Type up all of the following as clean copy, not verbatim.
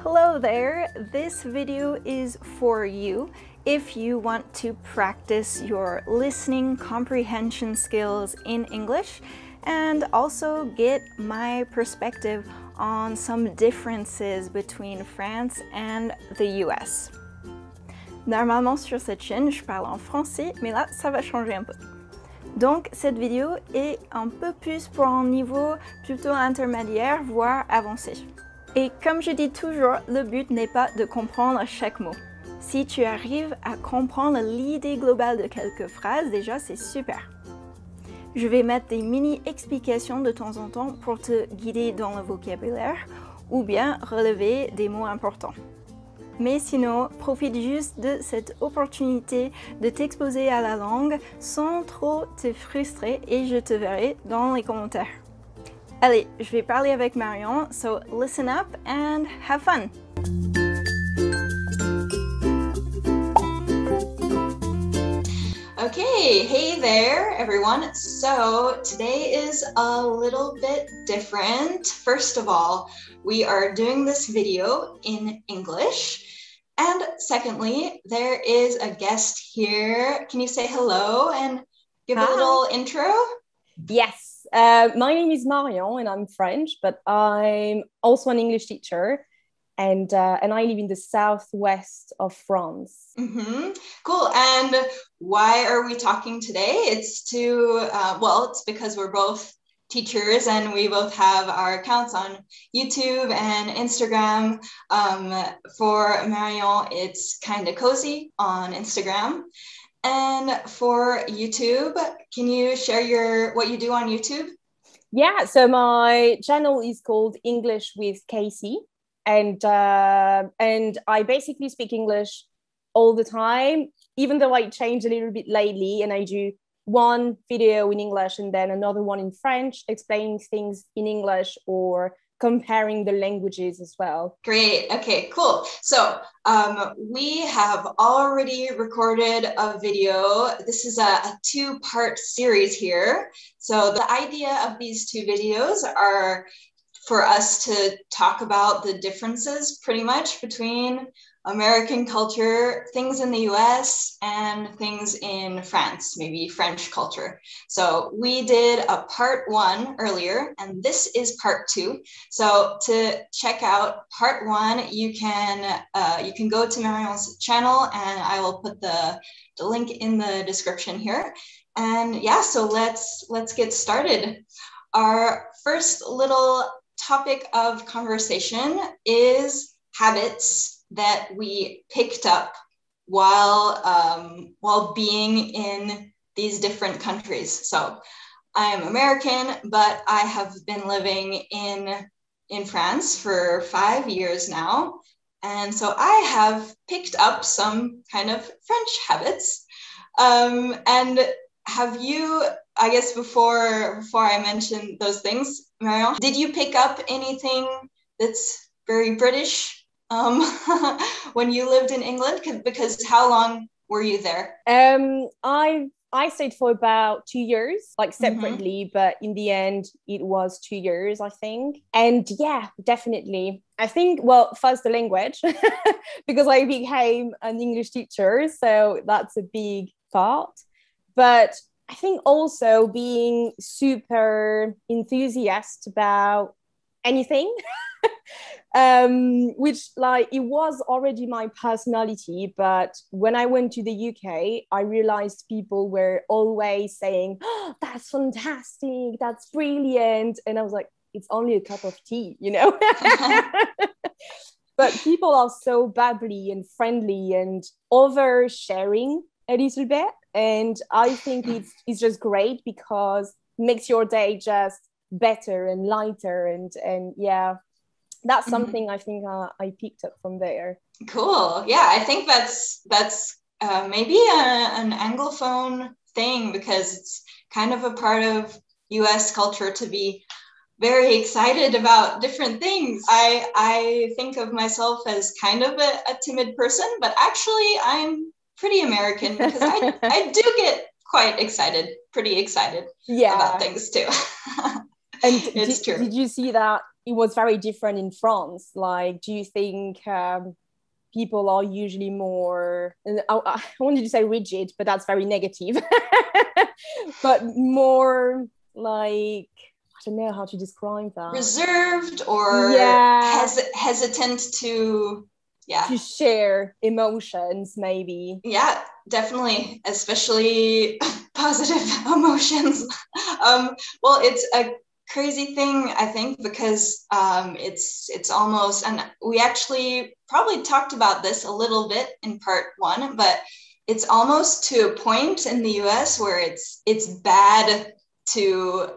Hello there! This video is for you if you want to practice your listening comprehension skills in English and also get my perspective on some differences between France and the US. Normalement sur cette chaîne, je parle en français, mais là, ça va changer un peu. Donc, cette vidéo est un peu plus pour un niveau plutôt intermédiaire, voire avancé. Et comme je dis toujours, le but n'est pas de comprendre chaque mot. Si tu arrives à comprendre l'idée globale de quelques phrases, déjà c'est super. Je vais mettre des mini-explications de temps en temps pour te guider dans le vocabulaire ou bien relever des mots importants. Mais sinon, profite juste de cette opportunité de t'exposer à la langue sans trop te frustrer et je te verrai dans les commentaires. Allez, je vais parler avec Marion, so listen up and have fun! Okay, hey there everyone. So today is a little bit different. First of all, we are doing this video in English. And secondly, there is a guest here. Can you say hello and give a little intro? Yes. My name is Marion and I'm French, but I'm also an English teacher and I live in the southwest of France. Mm-hmm. Cool. And why are we talking today? It's it's because we're both teachers and we both have our accounts on YouTube and Instagram. For Marion, it's Kinda Cosy on Instagram. And for YouTube, can you share what you do on YouTube? Yeah, so my channel is called English with Casey, and I basically speak English all the time, even though I change a little bit lately and I do one video in English and then another one in French, explaining things in English or comparing the languages as well. Great. Okay, cool. So we have already recorded a video. This is a two-part series here. So the idea of these two videos are for us to talk about the differences pretty much between American culture, things in the US and things in France, maybe French culture. So we did a part 1 earlier and this is part 2. So to check out part 1, you can go to Marion's channel and I will put the link in the description here. And yeah, so let's get started. Our first little topic of conversation is habits that we picked up while being in these different countries. So I am American, but I have been living in France for 5 years now. And so I have picked up some kind of French habits. And have you, I guess before I mention those things, Marion, did you pick up anything that's very British when you lived in England? Because how long were you there? I stayed for about 2 years, like separately, but in the end, it was 2 years, I think. And yeah, definitely. I think, well, first the language, because I became an English teacher, so that's a big part. But I think also being super enthusiastic about anything. Which like it was already my personality, but when I went to the UK, I realized people were always saying, "Oh, that's fantastic, that's brilliant," and I was like, "It's only a cup of tea, you know." But people are so bubbly and friendly and oversharing a little bit, and I think it's just great because it makes your day just better and lighter, and yeah. That's something I think I picked up from there. Cool. Yeah, I think that's maybe an Anglophone thing because it's kind of a part of US culture to be very excited about different things. I think of myself as kind of a timid person, but actually I'm pretty American because I do get quite excited, pretty excited about things too. And it's true. Did you see that it was very different in France. Like, do you think people are usually more, I wanted to say rigid, but that's very negative, but more like, I don't know how to describe that. Reserved or hesitant to share emotions, maybe. Yeah, definitely, especially positive emotions. Well, it's a crazy thing, I think, because it's almost, and we actually probably talked about this a little bit in part one, but it's almost to a point in the US where it's bad to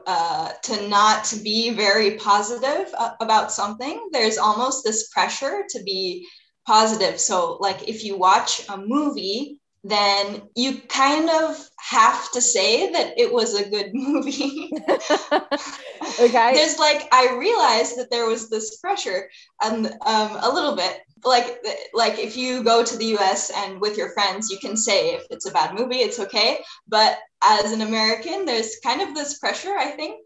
not be very positive about something. There's almost this pressure to be positive. So like if you watch a movie, then you kind of have to say that it was a good movie. Okay. There's like, I realized that there was this pressure and a little bit like if you go to the US and with your friends, you can say if it's a bad movie, it's okay. But as an American, there's kind of this pressure, I think.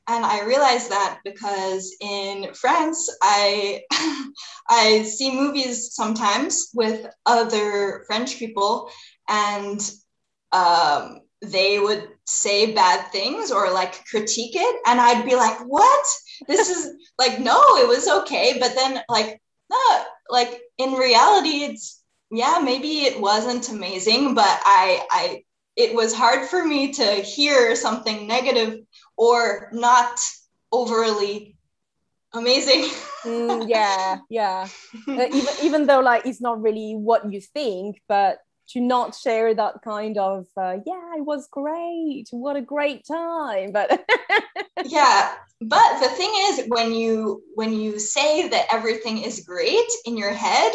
And I realized that because in France, I see movies sometimes with other French people, and they would say bad things or like critique it. And I'd be like, what? This is like, no, it was okay. But then like, no, like in reality, it's, yeah, maybe it wasn't amazing, but it was hard for me to hear something negative or not overly amazing. Yeah. Even though like it's not really what you think, but to not share that kind of yeah, it was great, what a great time. But yeah, but the thing is, when you say that everything is great in your head,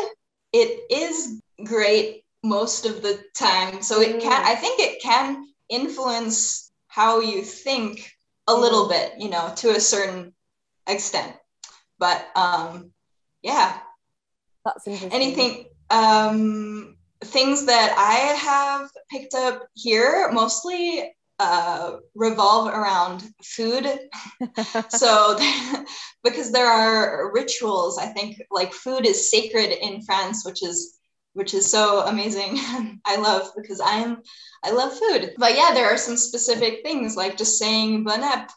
it is great most of the time. So it can, I think it can influence how you think a little bit, you know, to a certain extent. But yeah, that's interesting. Anything, things that I have picked up here mostly revolve around food. So because there are rituals, I think like food is sacred in France, which is so amazing. I love, because I love food. But yeah, there are some specific things like just saying bon app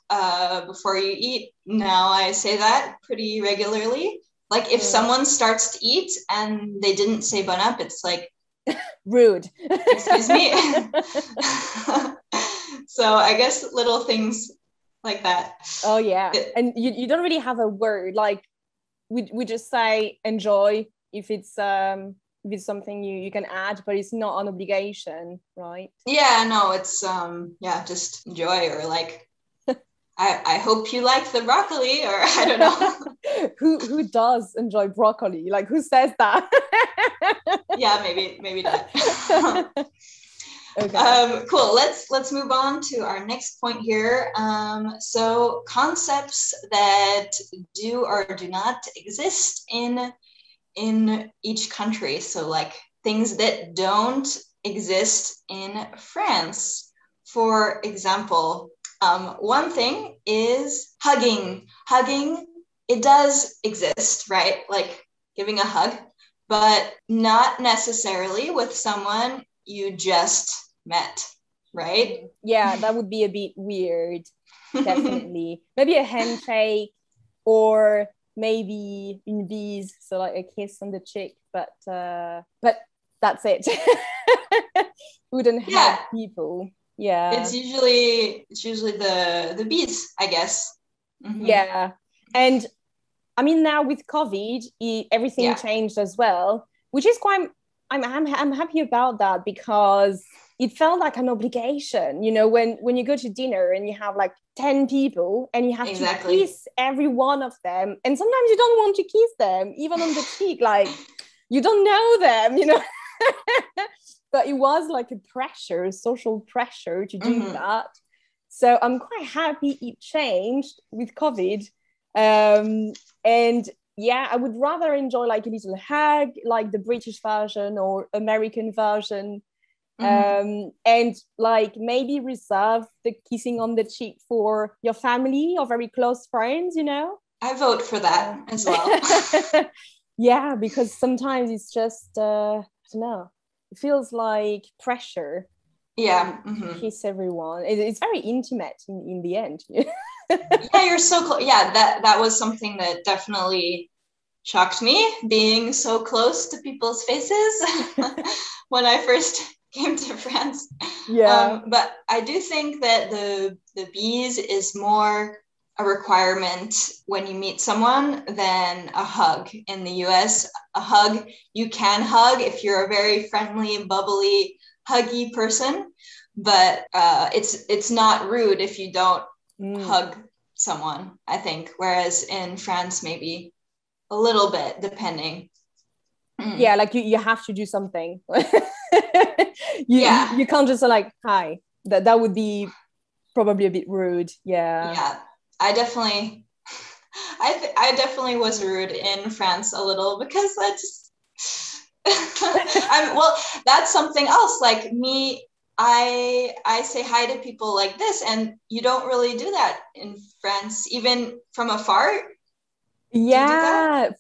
before you eat. Now I say that pretty regularly. Like if someone starts to eat and they didn't say bon app, it's like rude. Excuse me. So I guess little things like that. Oh yeah. And you don't really have a word. Like we just say enjoy if it's something you can add, but it's not an obligation, right? Yeah, no, it's just enjoy, or like I hope you like the broccoli, or I don't know. Who does enjoy broccoli? Like who says that? Yeah, maybe that. Okay. Cool. Let's move on to our next point here. So concepts that do or do not exist in each country. So like things that don't exist in France. For example, one thing is hugging. Hugging, it does exist, right? Like giving a hug, but not necessarily with someone you just met, right? Yeah, that would be a bit weird. Definitely. Maybe a handshake, or maybe une bise, so like a kiss on the cheek, but that's it. Wouldn't have people. Yeah, it's usually the bees, I guess. Mm-hmm. Yeah. And I mean, now with COVID, everything changed as well, which is quite, I'm happy about that, because it felt like an obligation, you know, when you go to dinner and you have like 10 people and you have to kiss every one of them. And sometimes you don't want to kiss them, even on the cheek, like you don't know them, you know. But it was like a social pressure to do that. So I'm quite happy it changed with COVID. And yeah, I would rather enjoy like a little hug, like the British version or American version. And like maybe reserve the kissing on the cheek for your family or very close friends, you know. I vote for that as well. Yeah, because sometimes it's just I don't know, it feels like pressure. Yeah. To kiss everyone. It's very intimate in the end. Yeah, you're so close. Yeah, that was something that definitely shocked me, being so close to people's faces when I first came to France. Yeah. But I do think that the bees is more a requirement when you meet someone than a hug. In the US, a hug, you can hug if you're a very friendly, bubbly, huggy person, but it's not rude if you don't hug someone, I think. Whereas in France, maybe a little bit, depending. Yeah, like you have to do something. You can't just like, hi. That would be probably a bit rude. Yeah, I definitely was rude in France a little, because that's well, that's something else. Like me, I say hi to people like this, and you don't really do that in France, even from afar. Yeah,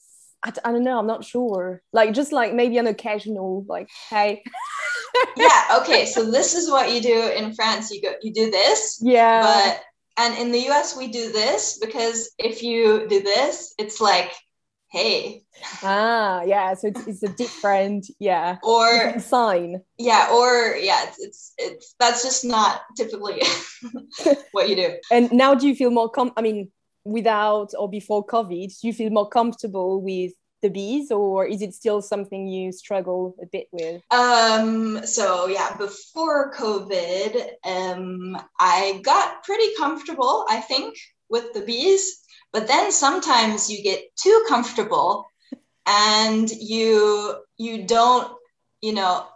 I don't know, I'm not sure. Like just like maybe an occasional like, hey. Yeah, okay, so this is what you do in France. You do this. Yeah. And in the US we do this, because if you do this, it's like, hey. Yeah, so it's a different, or different sign. It's that's just not typically what you do. And now do you feel more without or before COVID, do you feel more comfortable with the bees, or is it still something you struggle a bit with? So yeah, before COVID, I got pretty comfortable, I think, with the bees, but then sometimes you get too comfortable and you don't,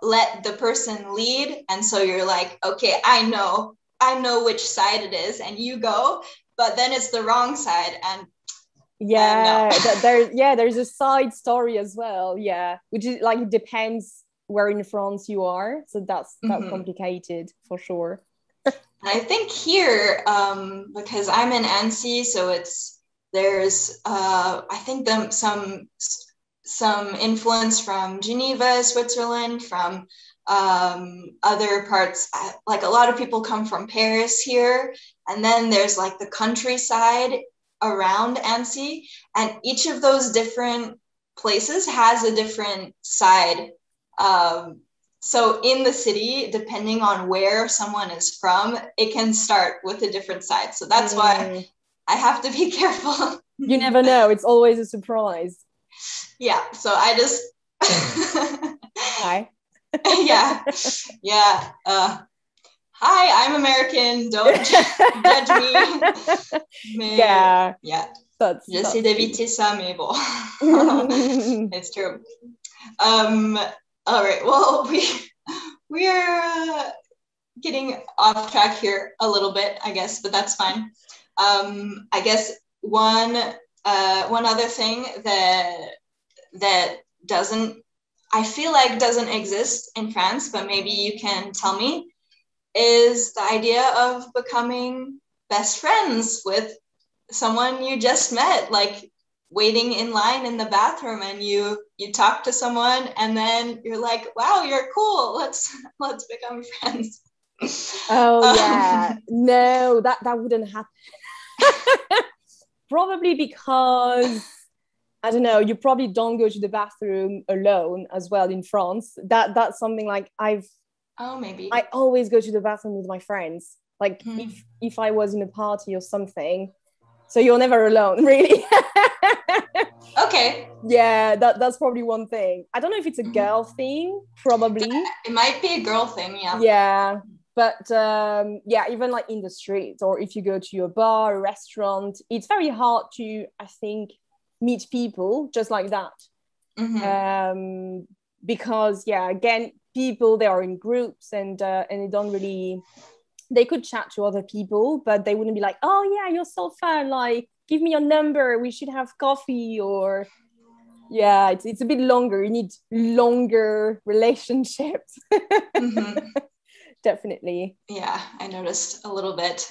let the person lead, and so you're like, okay, I know which side it is, and you go, but then it's the wrong side, and there's a side story as well, which is like, it depends where in France you are, so that's complicated for sure. I think here, because I'm in Annecy, so there's I think some influence from Geneva, Switzerland, from other parts. Like a lot of people come from Paris here, and then there's like the countryside around Annecy, and each of those different places has a different side. So in the city, depending on where someone is from, it can start with a different side. So that's why I have to be careful. You never know. It's always a surprise. Yeah. So I just... Hi. Yeah. Hi, I'm American. Don't judge me. Yeah. J'essaie d'éviter ça, mais bon. It's true. All right. Well, we are getting off track here a little bit, I guess, but that's fine. I guess one other thing that I feel like doesn't exist in France, but maybe you can tell me, is the idea of becoming best friends with someone you just met, like waiting in line in the bathroom, and you talk to someone, and then you're like, wow, you're cool, let's become friends. Oh yeah. No, that wouldn't happen. Probably because, I don't know, you probably don't go to the bathroom alone as well in France. That's something like maybe I always go to the bathroom with my friends, like if I was in a party or something. So you're never alone, really. Okay. Yeah, that's probably one thing. I don't know if it's a girl thing, probably. It might be a girl thing, yeah. Yeah, but even like in the streets, or if you go to a bar, a restaurant, it's very hard to, I think, meet people just like that. Because again, people, they are in groups, and they don't really... They could chat to other people, but they wouldn't be like, oh yeah, you're so fun, like give me your number, we should have coffee. Or it's a bit longer. You need longer relationships definitely. Yeah, I noticed a little bit.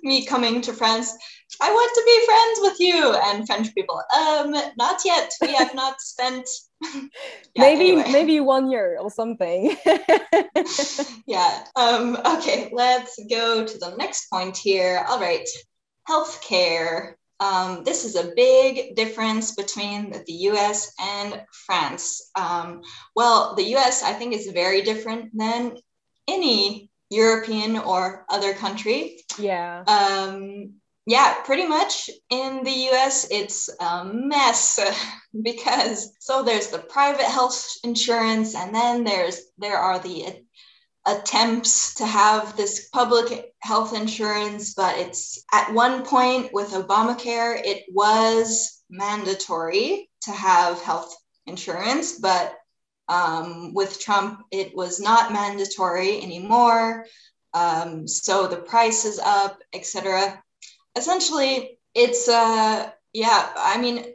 Me coming to France, I want to be friends with you, and French people, not yet. We have not spent. Maybe 1 year or something. Yeah. Okay, let's go to the next point here. All right, healthcare. This is a big difference between the US and France. Well, the US, I think, is very different than any European or other country. Yeah. Yeah, pretty much in the US, it's a mess because there's the private health insurance, and then there are the attempts to have this public health insurance, but it's at one point with Obamacare, it was mandatory to have health insurance, but with Trump, it was not mandatory anymore. So the price is up, etc. Essentially, it's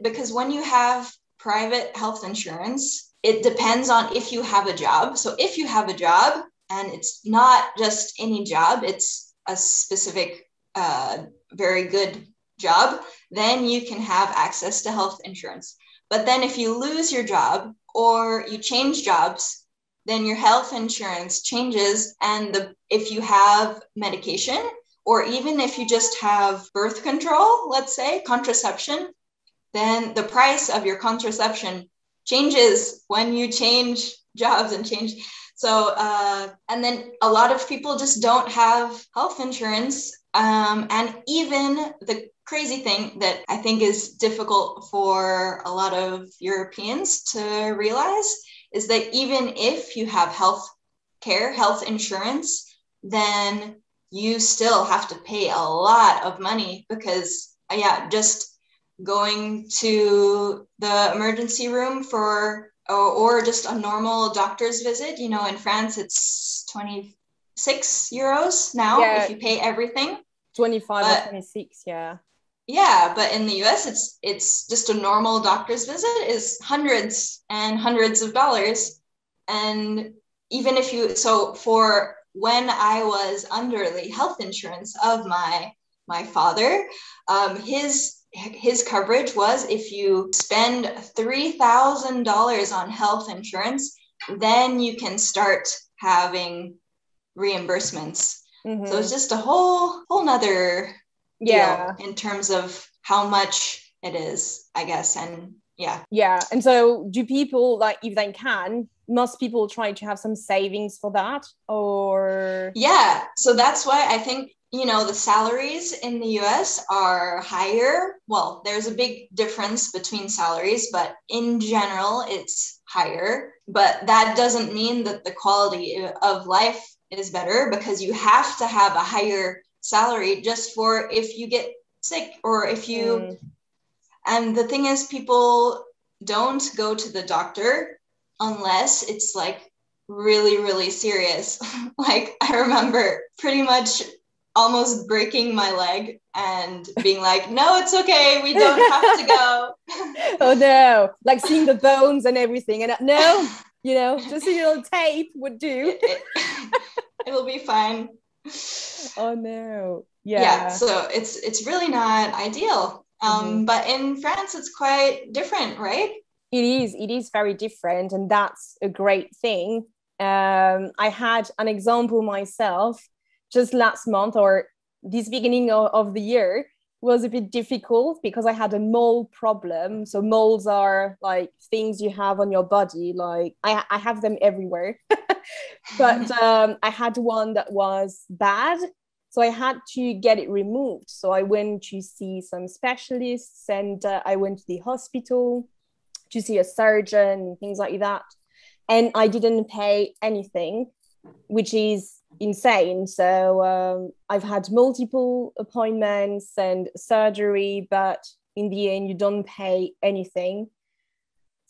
because when you have private health insurance, it depends on if you have a job. So if you have a job, and it's not just any job, it's a specific, very good job, then you can have access to health insurance. But then if you lose your job or you change jobs, then your health insurance changes. And if you have medication, or even if you just have birth control, let's say contraception, then the price of your contraception changes when you change jobs and change. So, and then a lot of people just don't have health insurance. And even the crazy thing that I think is difficult for a lot of Europeans to realize is that even if you have health insurance, then you still have to pay a lot of money because, just going to the emergency room or just a normal doctor's visit, in France, it's 26 euros now if you pay everything. 25 or 26, yeah. Yeah, but in the US, it's just a normal doctor's visit is hundreds and hundreds of dollars. And even if for when I was under the health insurance of my father, his coverage was if you spend $3,000 on health insurance, then you can start having reimbursements. Mm-hmm. So it's just a whole nother deal in terms of how much it is, I guess. And yeah. And so do people, like, if they can, most people try to have some savings for that, or? Yeah, so that's why I think, the salaries in the US are higher. Well, there's a big difference between salaries, but in general, it's higher. But that doesn't mean that the quality of life is better, because you have to have a higher salary just for if you get sick or if you... And the thing is, people don't go to the doctor unless it's like really, really serious. Like, I remember pretty much almost breaking my leg and being like, no, it's okay, we don't have to go. Oh no, like seeing the bones and everything, and no, just a little tape would do. It'll be fine. Oh no. Yeah, so it's really not ideal. But in France, it's quite different, right? It is very different, and that's a great thing. I had an example myself just last month, or this beginning of the year was a bit difficult because I had a mole problem. So moles are like things you have on your body. Like I have them everywhere, but I had one that was bad. So I had to get it removed. So I went to see some specialists, and I went to the hospital to see a surgeon and things like that. And I didn't pay anything, which is insane. So I've had multiple appointments and surgery, but in the end, you don't pay anything.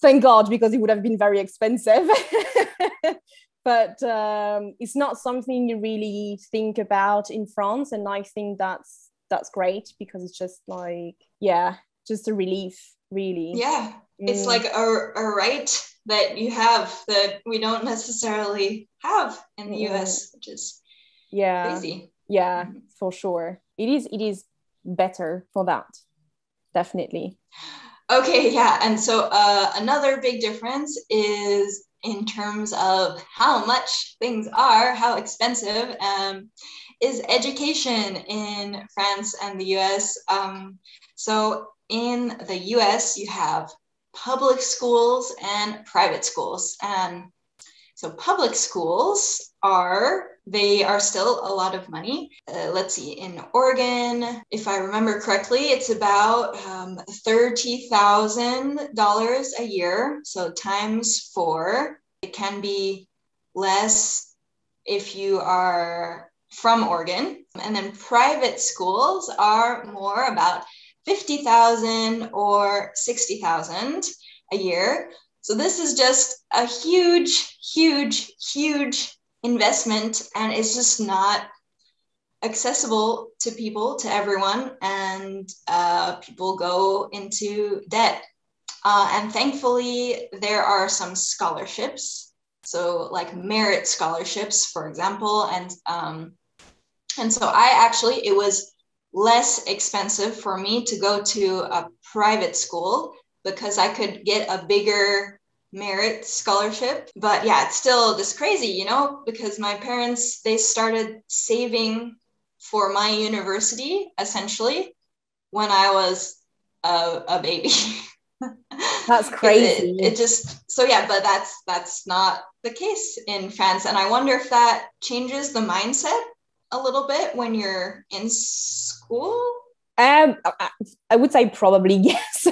Thank God, because it would have been very expensive. But it's not something you really think about in France. And I think that's great, because it's just like, just a relief, really. Yeah, it's like a right that you have that we don't necessarily have in the US, which is crazy. Yeah, for sure. It is better for that, definitely. Okay, yeah. And so another big difference is in terms of how much things are, how expensive is education in France and the US. So in the US, you have public schools and private schools. And so public schools are still a lot of money. Let's see, in Oregon, if I remember correctly, it's about $30,000 a year. So times 4, it can be less if you are from Oregon. And then private schools are more about 50,000 or 60,000 a year. So this is just a huge, huge, huge investment, and it's just not accessible to people, to everyone, and people go into debt. And thankfully, there are some scholarships, so like merit scholarships, for example, and so it was less expensive for me to go to a private school because I could get a bigger merit scholarship. But yeah, it's still just crazy, you know, because my parents, they started saving for my university essentially when I was a baby. That's crazy. It just, so yeah, but that's not the case in France. And I wonder if that changes the mindset a little bit when you're in school. I would say probably yes.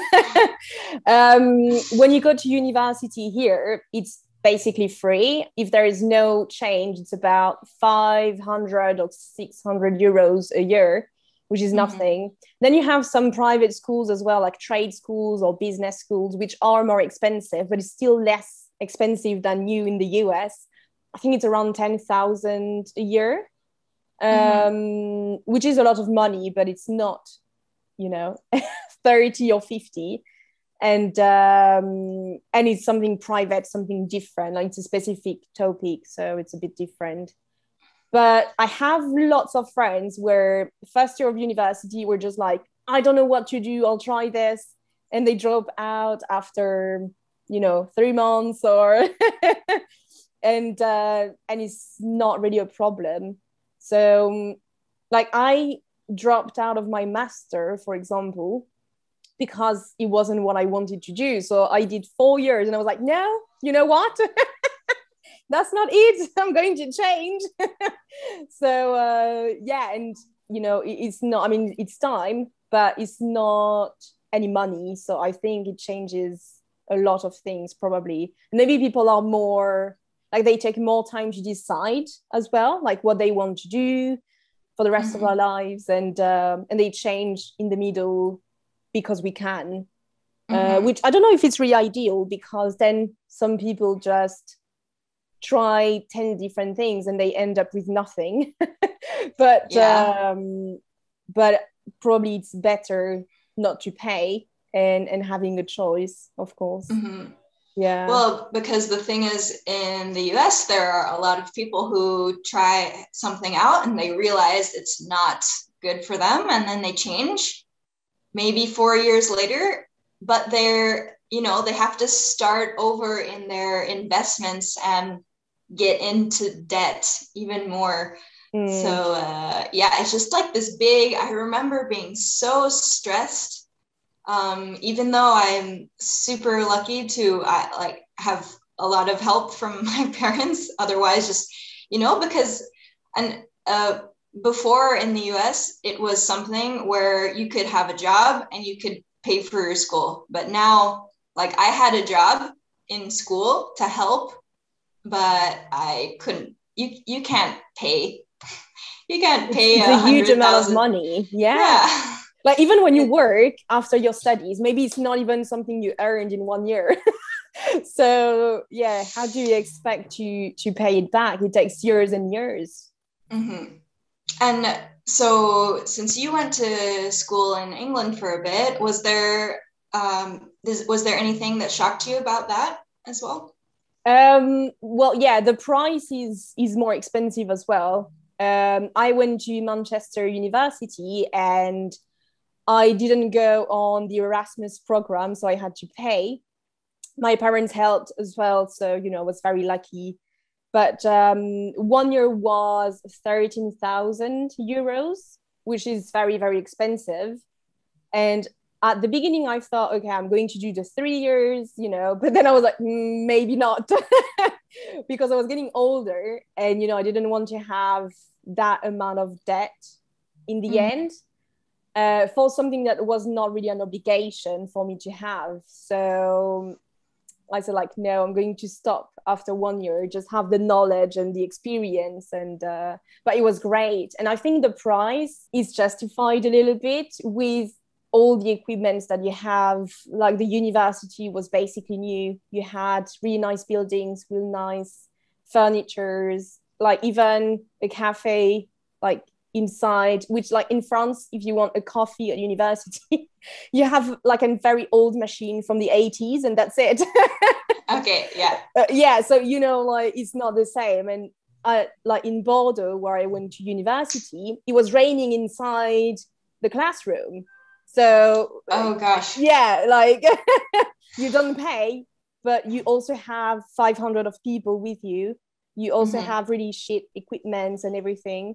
When you go to university here, it's basically free. If there is no change, it's about 500 or 600 euros a year, which is nothing. Then you have some private schools as well, like trade schools or business schools, which are more expensive, but it's still less expensive than you in the US. I think it's around 10,000 a year. Which is a lot of money, but it's not, 30 or 50. And it's something private, something different, like it's a specific topic. So it's a bit different. But I have lots of friends where first year of university were just like, I don't know what to do, I'll try this. And they drop out after, 3 months or, and it's not really a problem. So like I dropped out of my master, for example, because it wasn't what I wanted to do. So I did 4 years and I was like, no, you know what? That's not it. I'm going to change. So and it's not, it's time, but it's not any money. So I think it changes a lot of things probably. Maybe people are more, like they take more time to decide as well, like what they want to do for the rest of their lives, and they change in the middle because we can, which I don't know if it's really ideal, because then some people just try 10 different things and they end up with nothing. but probably it's better not to pay and having a choice, of course. Yeah. Well, because the thing is, in the US, there are a lot of people who try something out and they realize it's not good for them, and then they change maybe 4 years later, but they have to start over in their investments and get into debt even more. So it's just like this big, I remember being so stressed. Even though I'm super lucky to have a lot of help from my parents, otherwise just, because, before in the US, it was something where you could have a job and you could pay for your school. But now, like, I had a job in school to help, but I couldn't, you can't pay. You can't pay it's a huge amount of money. Yeah. Like even when you work after your studies, maybe it's not even something you earned in 1 year. So yeah, how do you expect to pay it back? It takes years and years. And so since you went to school in England for a bit, was there anything that shocked you about that as well? Well, yeah, the price is more expensive as well. I went to Manchester University and I didn't go on the Erasmus program, so I had to pay. My parents helped as well, so I was very lucky. But 1 year was 13,000 euros, which is very, very expensive. And at the beginning, I thought, okay, I'm going to do the 3 years, but then I was like, maybe not, because I was getting older and, I didn't want to have that amount of debt in the end for something that was not really an obligation for me to have. So I said, like, no, I'm going to stop after 1 year, just have the knowledge and the experience. And but it was great. And I think the price is justified a little bit with all the equipments that you have. Like the university was basically new. You had really nice buildings, really nice furnitures, like even a cafe, like inside, which like in France, if you want a coffee at university, you have like a very old machine from the 80s and that's it. Okay, yeah. Yeah, so like it's not the same. And like in Bordeaux, where I went to university, it was raining inside the classroom. So oh gosh, yeah, like you don't pay, but you also have 500 of people with you. You also have really shit equipment and everything.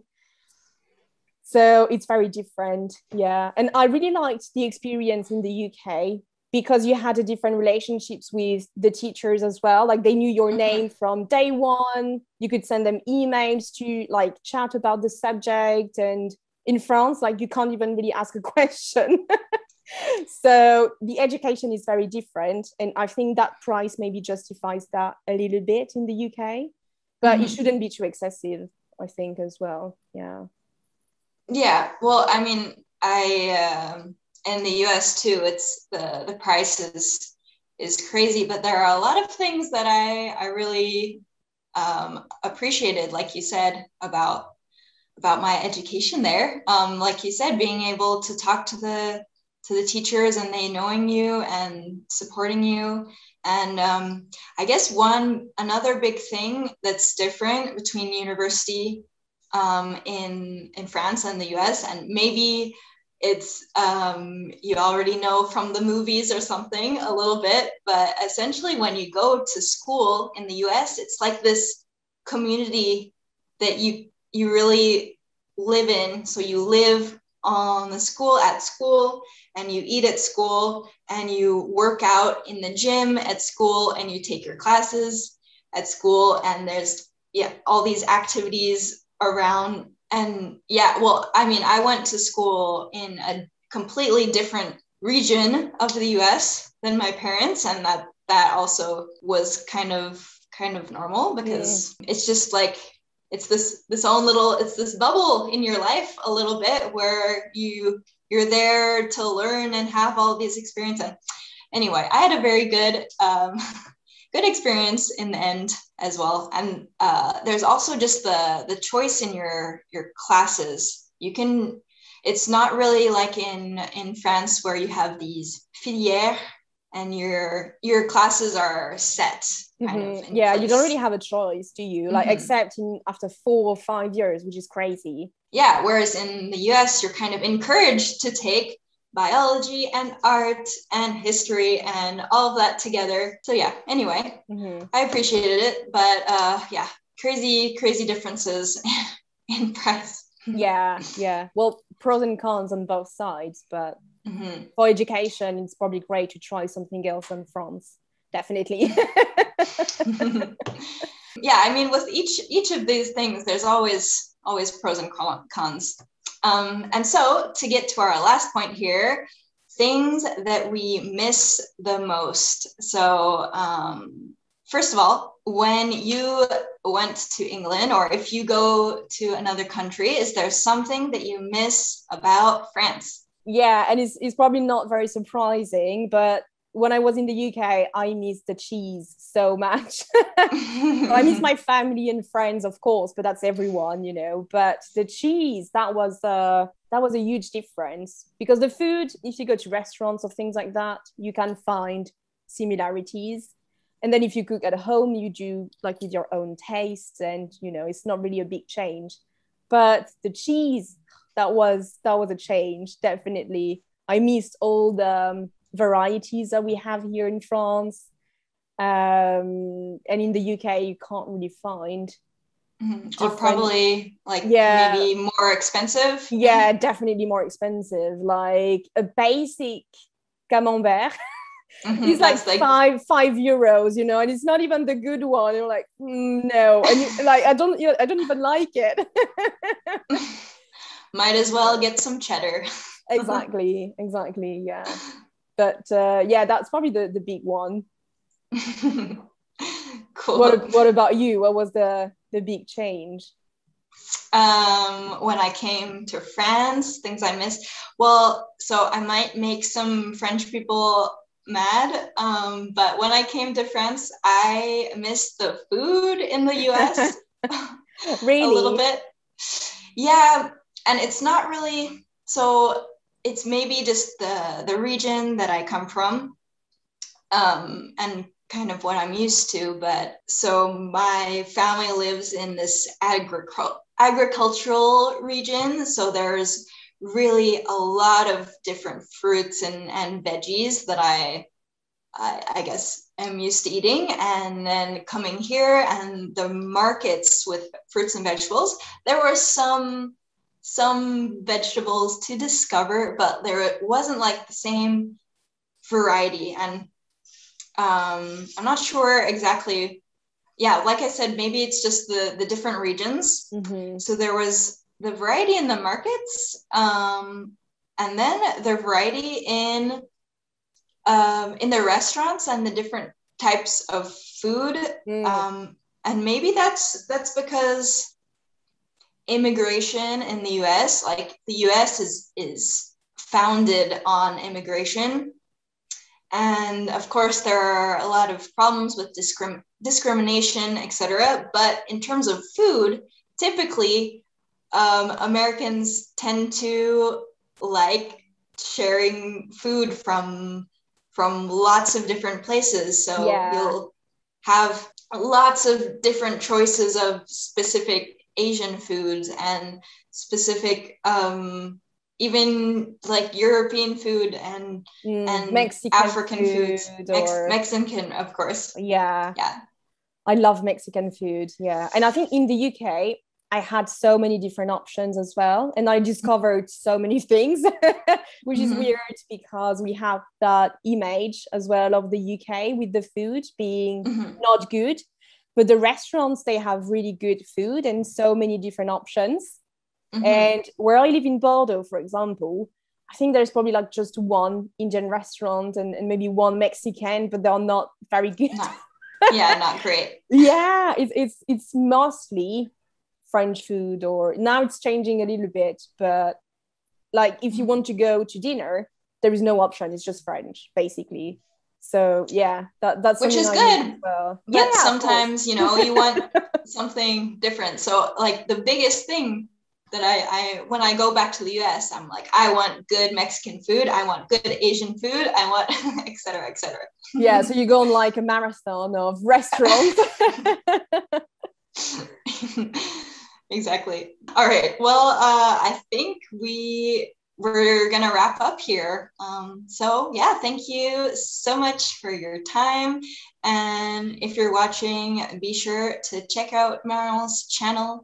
So it's very different. Yeah. And I really liked the experience in the UK because you had a different relationships with the teachers as well. Like they knew your name from day one. You could send them emails to like chat about the subject. And in France, like you can't even really ask a question. So the education is very different. And I think that price maybe justifies that a little bit in the UK, but it shouldn't be too excessive, I think, as well. Yeah. Yeah, well, I mean, I in the US too, it's the price is crazy, but there are a lot of things that I really appreciated, like you said, about my education there. Like you said, being able to talk to the teachers and they knowing you and supporting you. And I guess another big thing that's different between university in France and the US, and maybe it's you already know from the movies or something a little bit, but essentially when you go to school in the US, it's like this community that you really live in. So you live on the school, at school, and you eat at school, and you work out in the gym at school, and you take your classes at school, and there's all these activities around. And well, I mean, I went to school in a completely different region of the US than my parents, and that also was kind of normal because it's just like it's this bubble in your life a little bit where you're there to learn and have all these experiences. And anyway, I had a very good good experience in the end as well. And there's also just the choice in your classes. It's not really like in France where you have these filières and your classes are set kind of in place. You don't really have a choice, do you? Like except after 4 or 5 years, which is crazy. Yeah, whereas in the US, you're kind of encouraged to take biology and art and history and all of that together. So anyway, I appreciated it, but crazy differences in price. Yeah. Well, pros and cons on both sides, but for education, it's probably great to try something else in France. Definitely. Yeah, I mean, with each of these things, there's always pros and cons. And so to get to our last point here, things that we miss the most. So first of all, when you went to England, or if you go to another country, is there something that you miss about France? Yeah, and it's probably not very surprising, but when I was in the UK, I missed the cheese so much. I miss my family and friends, of course, but that's everyone, But the cheese, that was a huge difference, because the food, if you go to restaurants or things like that, you can find similarities. And then if you cook at home, you do like with your own tastes, and you know, it's not really a big change. But the cheese, that was a change, definitely. I missed all the varieties that we have here in France. And in the UK, you can't really find. Or probably like maybe more expensive. Yeah, definitely more expensive. Like a basic camembert is like €5, you know, and it's not even the good one. You're like, no, and like I don't even like it. Might as well get some cheddar. exactly, yeah. But yeah, that's probably the big one. Cool. What about you? What was the big change? When I came to France, things I missed. Well, so I might make some French people mad, but when I came to France, I missed the food in the US. Really? A little bit. Yeah, and it's not really, so it's maybe just the region that I come from, and kind of what I'm used to. But so my family lives in this agricultural region, so there's really a lot of different fruits and veggies that I guess am used to eating. And then coming here and the markets with fruits and vegetables, there were some vegetables to discover, but there wasn't like the same variety. And I'm not sure exactly. Yeah, like I said, maybe it's just the different regions. So there was the variety in the markets, and then the variety in the restaurants and the different types of food. And maybe that's because immigration in the US, like the US is founded on immigration. And of course, there are a lot of problems with discrimination, etc. But in terms of food, typically, Americans tend to like sharing food from lots of different places. So you'll have lots of different choices of specific Asian foods and specific even like European food and Mexican African foods, Mexican, of course. Yeah. I love Mexican food. Yeah, and I think in the UK I had so many different options as well, and I discovered so many things, which is weird because we have that image as well of the UK with the food being not good, but the restaurants, they have really good food and so many different options. And where I live in Bordeaux, for example, I think there's probably like just one Indian restaurant and maybe one Mexican, but they're not very good. Not great. Yeah, it's mostly French food, or now it's changing a little bit, but like if you want to go to dinner, there is no option. It's just French, basically. So yeah, that's which is good. Well. But sometimes, you know, you want something different. So like the biggest thing that I when I go back to the US, I'm like, I want good Mexican food, I want good Asian food, I want et cetera, et cetera. Yeah, so you go on like a marathon of restaurants. Exactly. All right. Well, I think we're gonna wrap up here. So yeah, thank you so much for your time. And if you're watching, be sure to check out Marion's channel.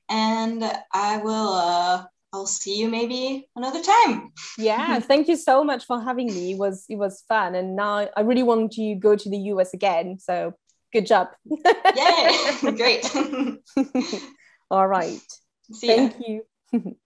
And I'll see you maybe another time. Yeah, thank you so much for having me. It was fun, and now I really want to go to the US again. So good job. Yay! Great. All right. See ya. Thank you.